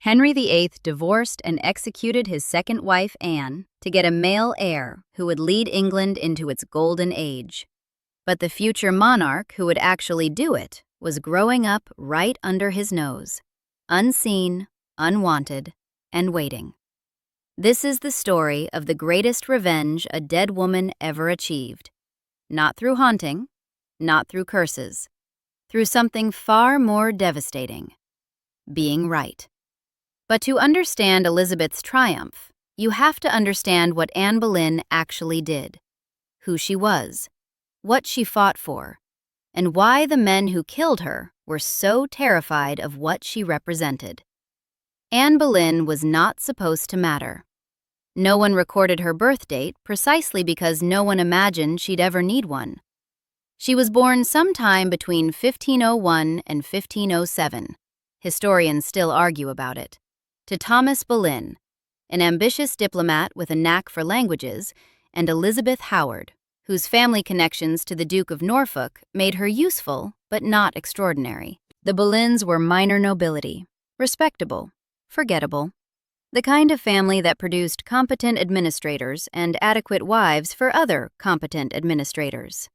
Henry VIII divorced and executed his second wife, Anne, to get a male heir who would lead England into its golden age. But the future monarch who would actually do it was growing up right under his nose, unseen, unwanted, and waiting. This is the story of the greatest revenge a dead woman ever achieved. Not through haunting, not through curses, through something far more devastating: being right. But to understand Elizabeth's triumph, you have to understand what Anne Boleyn actually did, who she was, what she fought for, and why the men who killed her were so terrified of what she represented. Anne Boleyn was not supposed to matter. No one recorded her birth date precisely because no one imagined she'd ever need one. She was born sometime between 1501 and 1507. Historians still argue about it. To Thomas Boleyn, an ambitious diplomat with a knack for languages, and Elizabeth Howard, whose family connections to the Duke of Norfolk made her useful but not extraordinary. The Boleyns were minor nobility, respectable, forgettable, the kind of family that produced competent administrators and adequate wives for other competent administrators.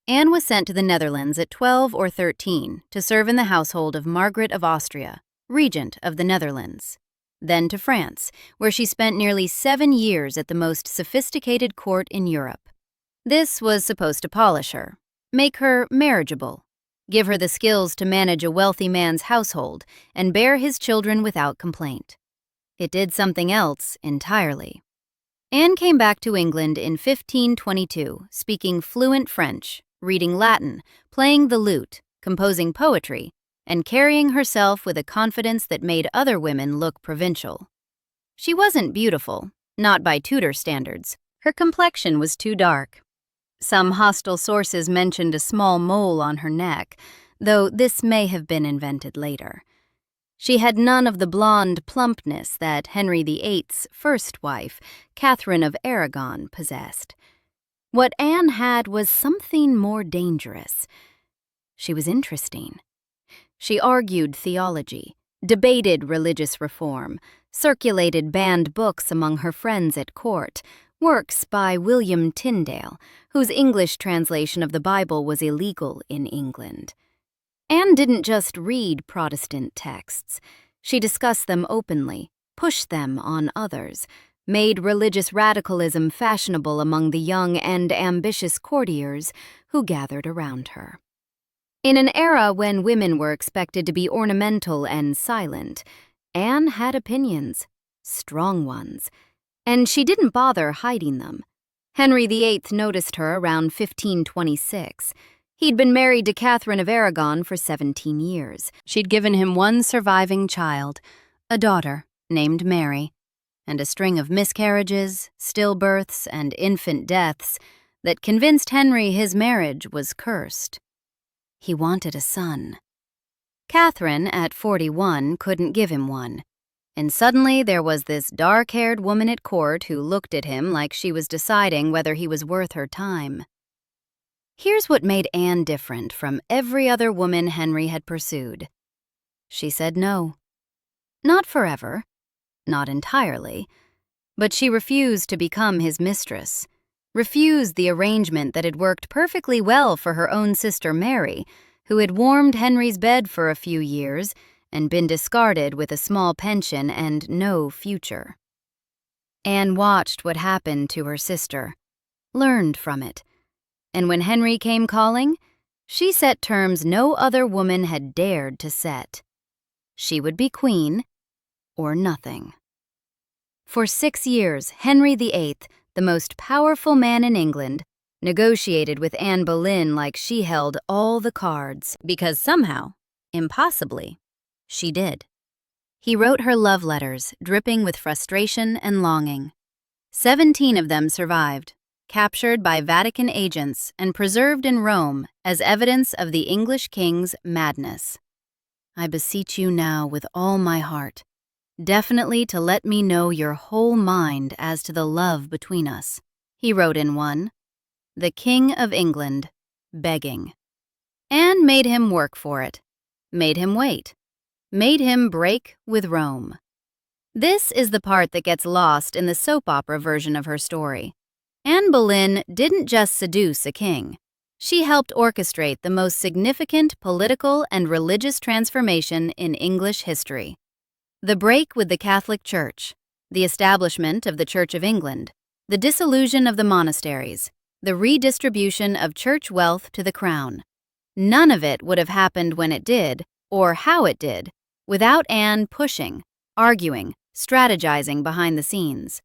Anne was sent to the Netherlands at 12 or 13 to serve in the household of Margaret of Austria, regent of the Netherlands. Then to France, where she spent nearly 7 years at the most sophisticated court in Europe. This was supposed to polish her, make her marriageable, give her the skills to manage a wealthy man's household and bear his children without complaint. It did something else entirely. Anne came back to England in 1522, speaking fluent French, reading Latin, playing the lute, composing poetry, and carrying herself with a confidence that made other women look provincial. She wasn't beautiful, not by Tudor standards. Her complexion was too dark. Some hostile sources mentioned a small mole on her neck, though this may have been invented later. She had none of the blonde plumpness that Henry VIII's first wife, Catherine of Aragon, possessed. What Anne had was something more dangerous. She was interesting. She argued theology, debated religious reform, circulated banned books among her friends at court, works by William Tyndale, whose English translation of the Bible was illegal in England. Anne didn't just read Protestant texts. She discussed them openly, pushed them on others, made religious radicalism fashionable among the young and ambitious courtiers who gathered around her. In an era when women were expected to be ornamental and silent, Anne had opinions, strong ones, and she didn't bother hiding them. Henry VIII noticed her around 1526. He'd been married to Catherine of Aragon for 17 years. She'd given him one surviving child, a daughter named Mary, and a string of miscarriages, stillbirths, and infant deaths that convinced Henry his marriage was cursed. He wanted a son. Catherine, at 41, couldn't give him one. And suddenly there was this dark-haired woman at court who looked at him like she was deciding whether he was worth her time. Here's what made Anne different from every other woman Henry had pursued. She said no. Not forever, not entirely, but she refused to become his mistress, refused the arrangement that had worked perfectly well for her own sister Mary, who had warmed Henry's bed for a few years and been discarded with a small pension and no future. Anne watched what happened to her sister, learned from it, and when Henry came calling, she set terms no other woman had dared to set. She would be queen, or nothing. For 6 years, Henry VIII, the most powerful man in England, negotiated with Anne Boleyn like she held all the cards, because somehow, impossibly, she did. He wrote her love letters, dripping with frustration and longing. 17 of them survived, captured by Vatican agents and preserved in Rome as evidence of the English king's madness. I beseech you now with all my heart, definitely to let me know your whole mind as to the love between us, he wrote in one. The King of England, begging. Anne made him work for it, made him wait, made him break with Rome. This is the part that gets lost in the soap opera version of her story. Anne Boleyn didn't just seduce a king. She helped orchestrate the most significant political and religious transformation in English history. The break with the Catholic Church, the establishment of the Church of England, the dissolution of the monasteries, the redistribution of church wealth to the crown. None of it would have happened when it did, or how it did, without Anne pushing, arguing, strategizing behind the scenes.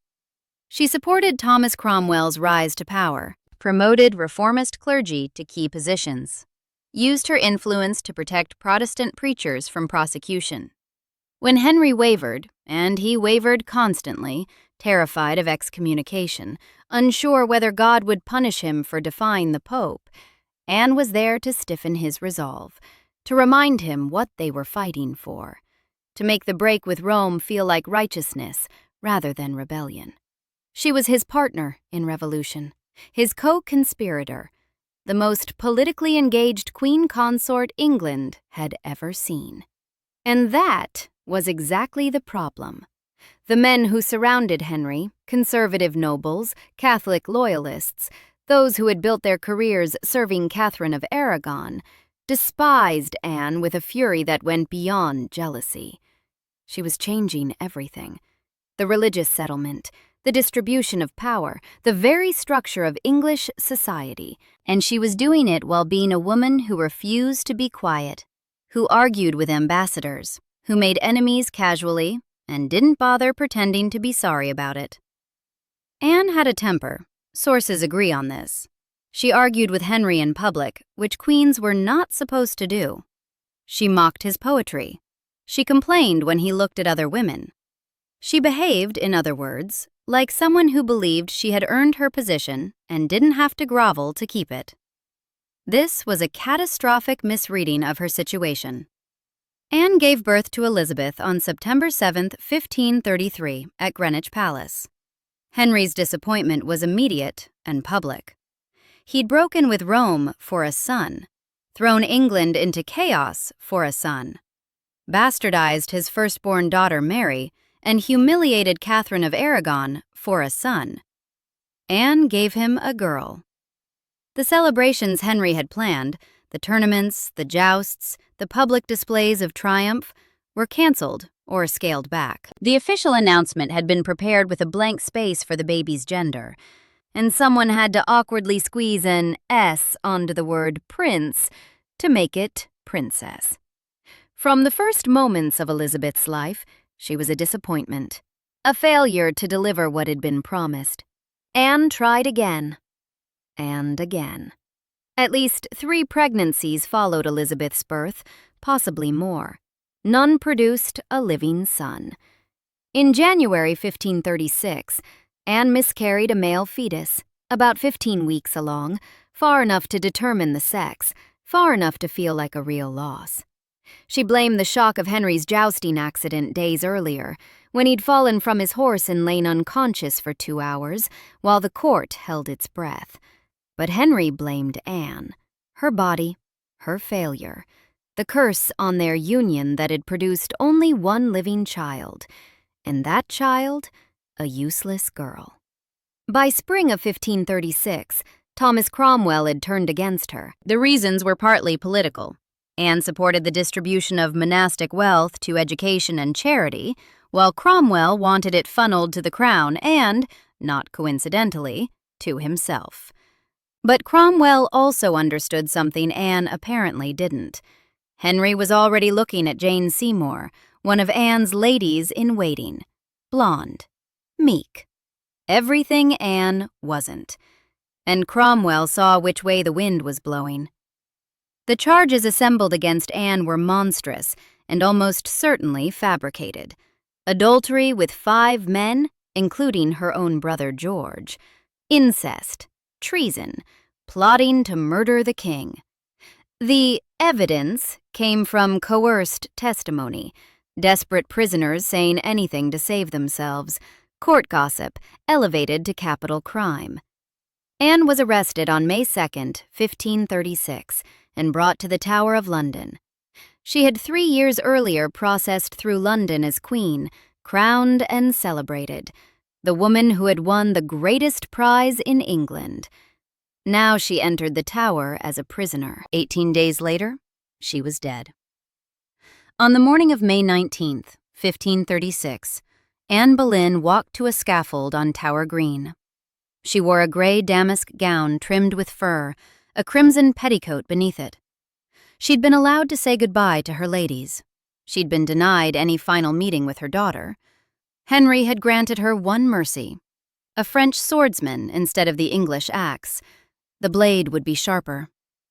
She supported Thomas Cromwell's rise to power, promoted reformist clergy to key positions, used her influence to protect Protestant preachers from prosecution. When Henry wavered, and he wavered constantly, terrified of excommunication, unsure whether God would punish him for defying the Pope, Anne was there to stiffen his resolve, to remind him what they were fighting for, to make the break with Rome feel like righteousness rather than rebellion. She was his partner in revolution, his co-conspirator, the most politically engaged queen consort England had ever seen. And that was exactly the problem. The men who surrounded Henry, conservative nobles, Catholic loyalists, those who had built their careers serving Catherine of Aragon, despised Anne with a fury that went beyond jealousy. She was changing everything. The religious settlement, the distribution of power, the very structure of English society, and she was doing it while being a woman who refused to be quiet, who argued with ambassadors, who made enemies casually, and didn't bother pretending to be sorry about it. Anne had a temper. Sources agree on this. She argued with Henry in public, which queens were not supposed to do. She mocked his poetry. She complained when he looked at other women. She behaved, in other words, like someone who believed she had earned her position and didn't have to grovel to keep it. This was a catastrophic misreading of her situation. Anne gave birth to Elizabeth on September 7, 1533, at Greenwich Palace. Henry's disappointment was immediate and public. He'd broken with Rome for a son, thrown England into chaos for a son, bastardized his firstborn daughter Mary, and humiliated Catherine of Aragon for a son. Anne gave him a girl. The celebrations Henry had planned, the tournaments, the jousts, the public displays of triumph, were canceled or scaled back. The official announcement had been prepared with a blank space for the baby's gender, and someone had to awkwardly squeeze an S onto the word prince to make it princess. From the first moments of Elizabeth's life, she was a disappointment, a failure to deliver what had been promised. Anne tried again, and again. At least 3 pregnancies followed Elizabeth's birth, possibly more. None produced a living son. In January 1536, Anne miscarried a male fetus, about 15 weeks along, far enough to determine the sex, far enough to feel like a real loss. She blamed the shock of Henry's jousting accident days earlier, when he'd fallen from his horse and lain unconscious for 2 hours, while the court held its breath. But Henry blamed Anne, her body, her failure, the curse on their union that had produced only one living child, and that child, a useless girl. By spring of 1536, Thomas Cromwell had turned against her. The reasons were partly political. Anne supported the distribution of monastic wealth to education and charity, while Cromwell wanted it funneled to the crown and, not coincidentally, to himself. But Cromwell also understood something Anne apparently didn't. Henry was already looking at Jane Seymour, one of Anne's ladies-in-waiting, blonde, meek, everything Anne wasn't. And Cromwell saw which way the wind was blowing. The charges assembled against Anne were monstrous and almost certainly fabricated. Adultery with 5 men, including her own brother George, incest, treason, plotting to murder the king. The evidence came from coerced testimony, desperate prisoners saying anything to save themselves, court gossip elevated to capital crime. Anne was arrested on May 2, 1536, and brought to the Tower of London. She had 3 years earlier processed through London as queen, crowned and celebrated, the woman who had won the greatest prize in England. Now she entered the Tower as a prisoner. 18 days later, she was dead. On the morning of May 19th, 1536, Anne Boleyn walked to a scaffold on Tower Green. She wore a gray damask gown trimmed with fur, a crimson petticoat beneath it. She'd been allowed to say goodbye to her ladies. She'd been denied any final meeting with her daughter. Henry had granted her one mercy: a French swordsman instead of the English axe. The blade would be sharper,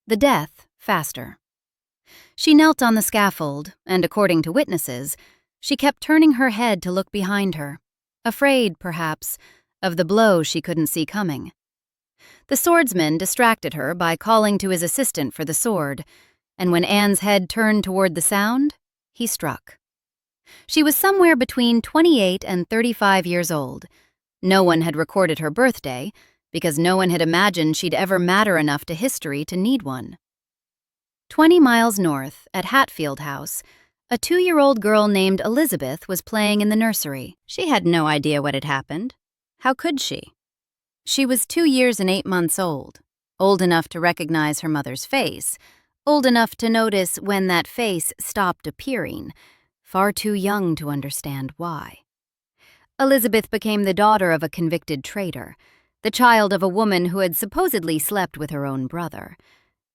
the death faster. She knelt on the scaffold, and according to witnesses, she kept turning her head to look behind her, afraid, perhaps, of the blow she couldn't see coming. The swordsman distracted her by calling to his assistant for the sword, and when Anne's head turned toward the sound, he struck. She was somewhere between 28 and 35 years old. No one had recorded her birthday, because no one had imagined she'd ever matter enough to history to need one. 20 miles north, at Hatfield House, a 2-year-old girl named Elizabeth was playing in the nursery. She had no idea what had happened. How could she? She was 2 years and 8 months old enough to recognize her mother's face, old enough to notice when that face stopped appearing, far too young to understand why. Elizabeth became the daughter of a convicted traitor, the child of a woman who had supposedly slept with her own brother,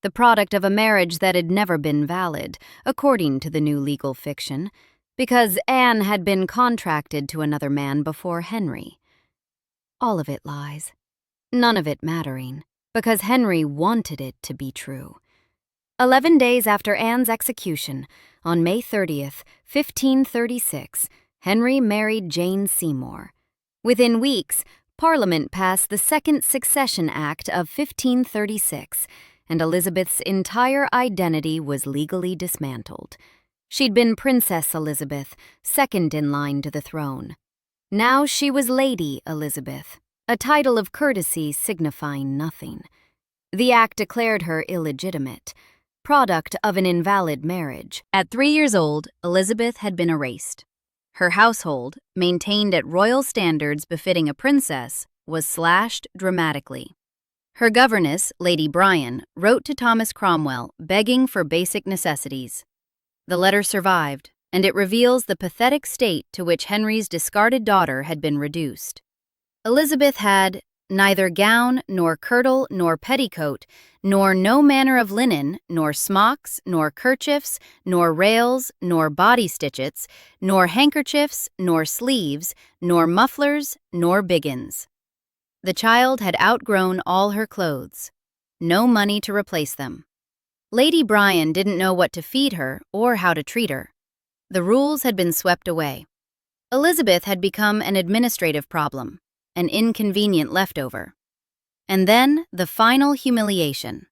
the product of a marriage that had never been valid, according to the new legal fiction, because Anne had been contracted to another man before Henry. All of it lies, none of it mattering, because Henry wanted it to be true. 11 days after Anne's execution, on May 30th, 1536, Henry married Jane Seymour. Within weeks, Parliament passed the Second Succession Act of 1536, and Elizabeth's entire identity was legally dismantled. She'd been Princess Elizabeth, second in line to the throne. Now she was Lady Elizabeth, a title of courtesy signifying nothing. The act declared her illegitimate, product of an invalid marriage. At 3 years old, Elizabeth had been erased. Her household, maintained at royal standards befitting a princess, was slashed dramatically. Her governess, Lady Bryan, wrote to Thomas Cromwell begging for basic necessities. The letter survived, and it reveals the pathetic state to which Henry's discarded daughter had been reduced. Elizabeth had neither gown, nor kirtle, nor petticoat, nor no manner of linen, nor smocks, nor kerchiefs, nor rails, nor body stitchets, nor handkerchiefs, nor sleeves, nor mufflers, nor biggins. The child had outgrown all her clothes. No money to replace them. Lady Bryan didn't know what to feed her or how to treat her. The rules had been swept away. Elizabeth had become an administrative problem, an inconvenient leftover. And then the final humiliation.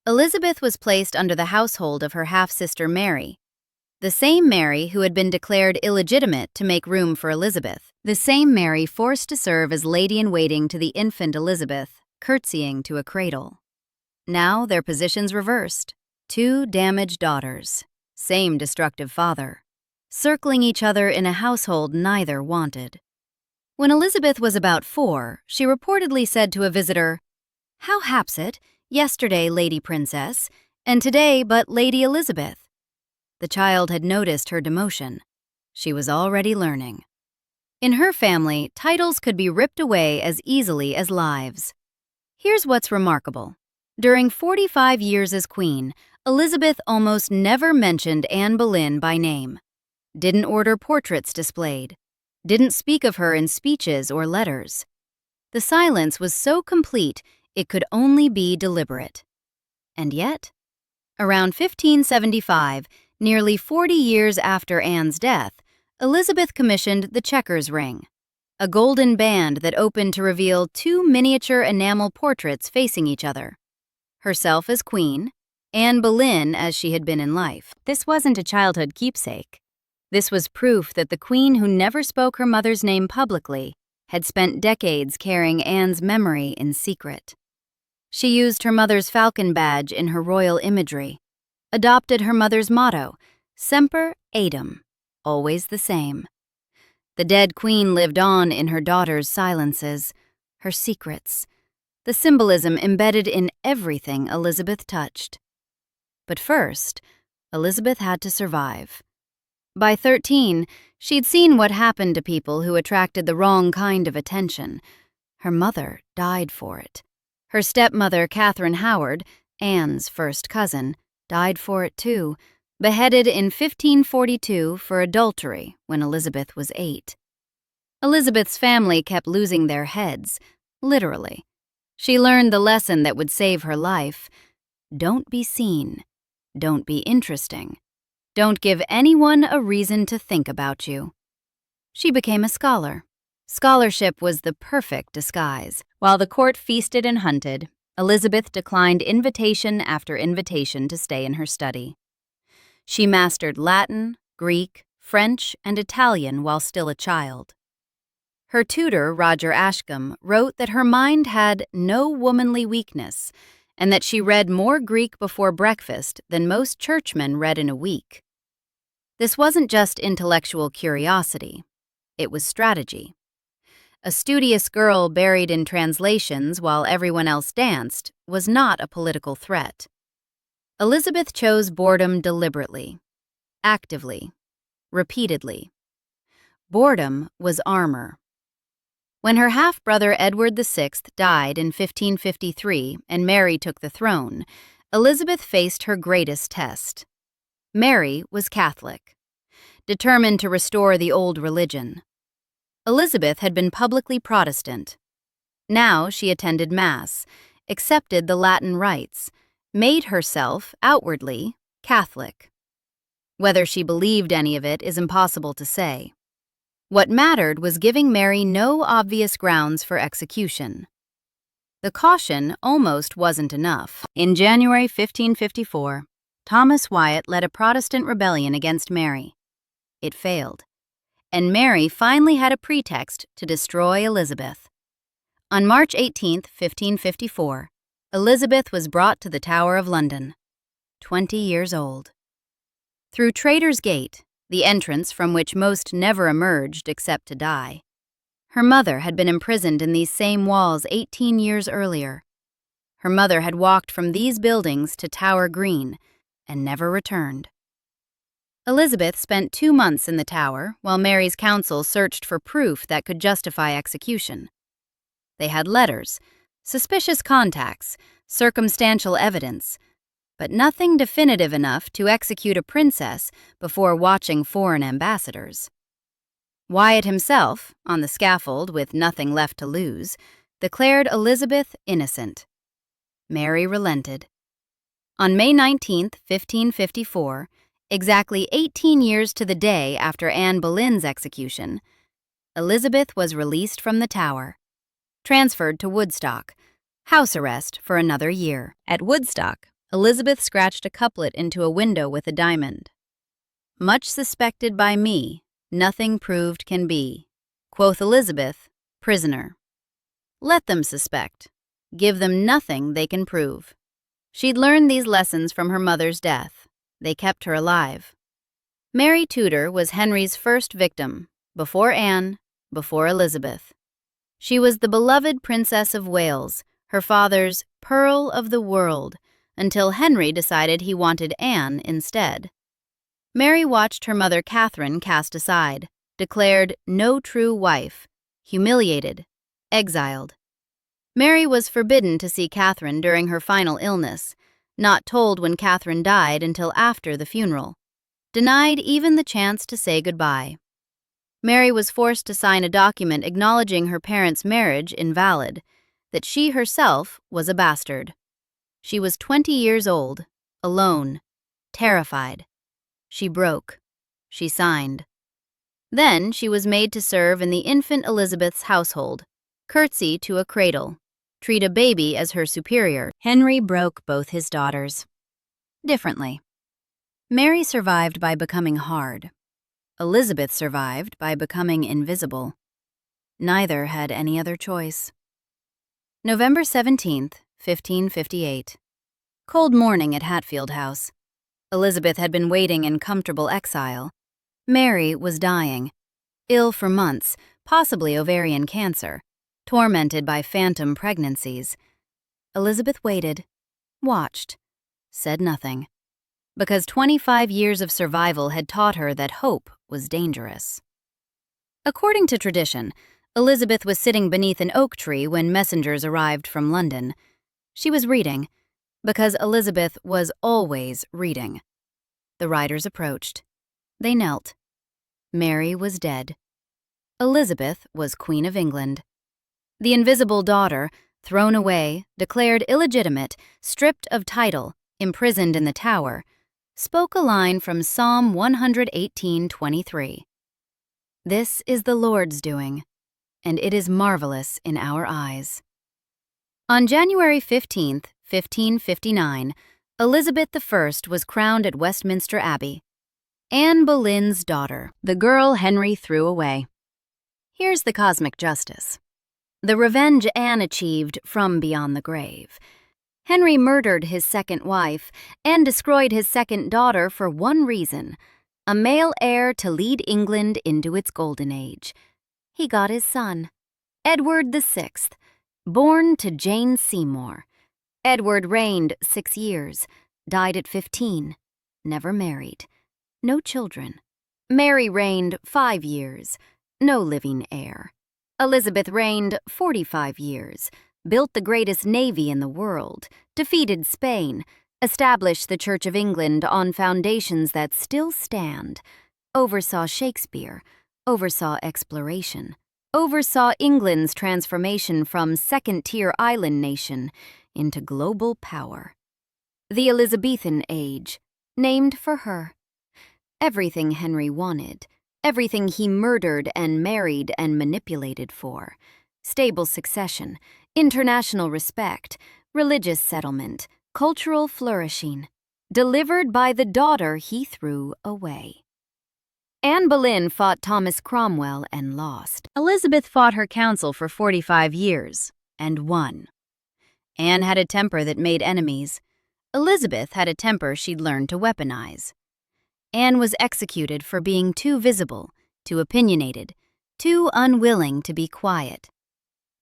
Elizabeth was placed under the household of her half-sister Mary, the same Mary who had been declared illegitimate to make room for Elizabeth, the same Mary forced to serve as lady-in-waiting to the infant Elizabeth, curtsying to a cradle. Now their positions reversed. 2 damaged daughters, same destructive father, circling each other in a household neither wanted. When Elizabeth was about 4, she reportedly said to a visitor, "How haps it, yesterday Lady Princess, and today but Lady Elizabeth?" The child had noticed her demotion. She was already learning. In her family, titles could be ripped away as easily as lives. Here's what's remarkable. During 45 years as queen, Elizabeth almost never mentioned Anne Boleyn by name, didn't order portraits displayed, didn't speak of her in speeches or letters. The silence was so complete it could only be deliberate. And yet, around 1575, nearly 40 years after Anne's death, Elizabeth commissioned the checkers ring, a golden band that opened to reveal 2 miniature enamel portraits facing each other. Herself as queen, Anne Boleyn as she had been in life. This wasn't a childhood keepsake. This was proof that the queen who never spoke her mother's name publicly had spent decades carrying Anne's memory in secret. She used her mother's falcon badge in her royal imagery, adopted her mother's motto, Semper Eadem, always the same. The dead queen lived on in her daughter's silences, her secrets, the symbolism embedded in everything Elizabeth touched. But first, Elizabeth had to survive. By 13, she'd seen what happened to people who attracted the wrong kind of attention. Her mother died for it. Her stepmother, Catherine Howard, Anne's first cousin, died for it too, beheaded in 1542 for adultery when Elizabeth was 8. Elizabeth's family kept losing their heads, literally. She learned the lesson that would save her life. Don't be seen. Don't be interesting. Don't give anyone a reason to think about you. She became a scholar. Scholarship was the perfect disguise. While the court feasted and hunted, Elizabeth declined invitation after invitation to stay in her study. She mastered Latin, Greek, French, and Italian while still a child. Her tutor, Roger Ascham, wrote that her mind had no womanly weakness and that she read more Greek before breakfast than most churchmen read in a week. This wasn't just intellectual curiosity. It was strategy. A studious girl buried in translations while everyone else danced was not a political threat. Elizabeth chose boredom deliberately, actively, repeatedly. Boredom was armor. When her half-brother Edward VI died in 1553 and Mary took the throne, Elizabeth faced her greatest test. Mary was Catholic, determined to restore the old religion. Elizabeth had been publicly Protestant. Now she attended Mass, accepted the Latin rites, made herself, outwardly, Catholic. Whether she believed any of it is impossible to say. What mattered was giving Mary no obvious grounds for execution. The caution almost wasn't enough. In January 1554, Thomas Wyatt led a Protestant rebellion against Mary. It failed, and Mary finally had a pretext to destroy Elizabeth. On March 18, 1554, Elizabeth was brought to the Tower of London, 20 years old. Through Traitor's Gate, the entrance from which most never emerged except to die, her mother had been imprisoned in these same walls 18 years earlier. Her mother had walked from these buildings to Tower Green and never returned. Elizabeth spent 2 months in the Tower while Mary's council searched for proof that could justify execution. They had letters, suspicious contacts, circumstantial evidence, but nothing definitive enough to execute a princess before watching foreign ambassadors. Wyatt himself, on the scaffold with nothing left to lose, declared Elizabeth innocent. Mary relented. On May 19, 1554, exactly 18 years to the day after Anne Boleyn's execution, Elizabeth was released from the Tower, transferred to Woodstock, house arrest for another year. At Woodstock, Elizabeth scratched a couplet into a window with a diamond. "Much suspected by me, nothing proved can be," quoth Elizabeth, prisoner. Let them suspect. Give them nothing they can prove. She'd learned these lessons from her mother's death. They kept her alive. Mary Tudor was Henry's first victim, before Anne, before Elizabeth. She was the beloved Princess of Wales, her father's pearl of the world, until Henry decided he wanted Anne instead. Mary watched her mother Catherine cast aside, declared no true wife, humiliated, exiled. Mary was forbidden to see Catherine during her final illness, not told when Catherine died until after the funeral, denied even the chance to say goodbye. Mary was forced to sign a document acknowledging her parents' marriage invalid, that she herself was a bastard. She was 20 years old, alone, terrified. She broke. She signed. Then she was made to serve in the infant Elizabeth's household, curtsy to a cradle, treat a baby as her superior. Henry broke both his daughters. Differently. Mary survived by becoming hard. Elizabeth survived by becoming invisible. Neither had any other choice. November 17th, 1558. Cold morning at Hatfield House. Elizabeth had been waiting in comfortable exile. Mary was dying. ill for months, possibly ovarian cancer, tormented by phantom pregnancies. Elizabeth waited, watched, said nothing, because 25 years of survival had taught her that hope was dangerous. According to tradition, Elizabeth was sitting beneath an oak tree when messengers arrived from London. She was reading, because Elizabeth was always reading. The riders approached. They knelt. Mary was dead. Elizabeth was Queen of England. The invisible daughter, thrown away, declared illegitimate, stripped of title, imprisoned in the Tower, spoke a line from Psalm 118:23. "This is the Lord's doing, and it is marvelous in our eyes." On January 15th, 1559, Elizabeth I was crowned at Westminster Abbey. Anne Boleyn's daughter, the girl Henry threw away. Here's the cosmic justice. The revenge Anne achieved from beyond the grave. Henry murdered his second wife and destroyed his second daughter for one reason: a male heir to lead England into its golden age. He got his son, Edward VI, born to Jane Seymour. Edward reigned 6 years, died at 15, never married, no children. Mary reigned 5 years, no living heir. Elizabeth reigned 45 years, built the greatest navy in the world, defeated Spain, established the Church of England on foundations that still stand, oversaw Shakespeare, oversaw exploration, oversaw England's transformation from second-tier island nation into global power. The Elizabethan age, named for her. Everything Henry wanted, everything he murdered and married and manipulated for. Stable succession, international respect, religious settlement, cultural flourishing, delivered by the daughter he threw away. Anne Boleyn fought Thomas Cromwell and lost. Elizabeth fought her council for 45 years and won. Anne had a temper that made enemies. Elizabeth had a temper she'd learned to weaponize. Anne was executed for being too visible, too opinionated, too unwilling to be quiet.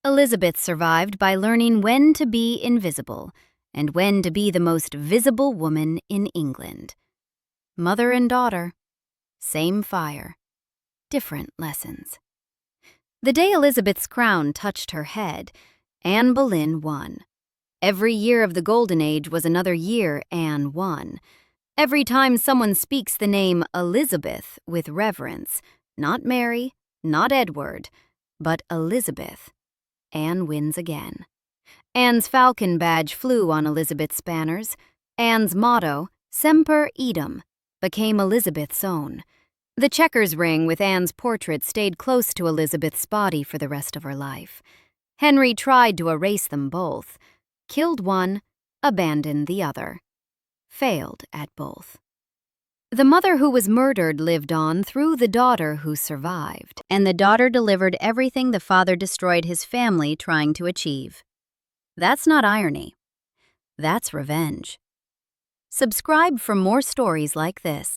Elizabeth survived by learning when to be invisible and when to be the most visible woman in England. Mother and daughter, same fire, different lessons. The day Elizabeth's crown touched her head, Anne Boleyn won. Every year of the Golden Age was another year Anne won. Every time someone speaks the name Elizabeth with reverence, not Mary, not Edward, but Elizabeth, Anne wins again. Anne's falcon badge flew on Elizabeth's banners. Anne's motto, Semper Idem, became Elizabeth's own. The checkers ring with Anne's portrait stayed close to Elizabeth's body for the rest of her life. Henry tried to erase them both. Killed one, abandoned the other. Failed at both. The mother who was murdered lived on through the daughter who survived, and the daughter delivered everything the father destroyed his family trying to achieve. That's not irony. That's revenge. Subscribe for more stories like this.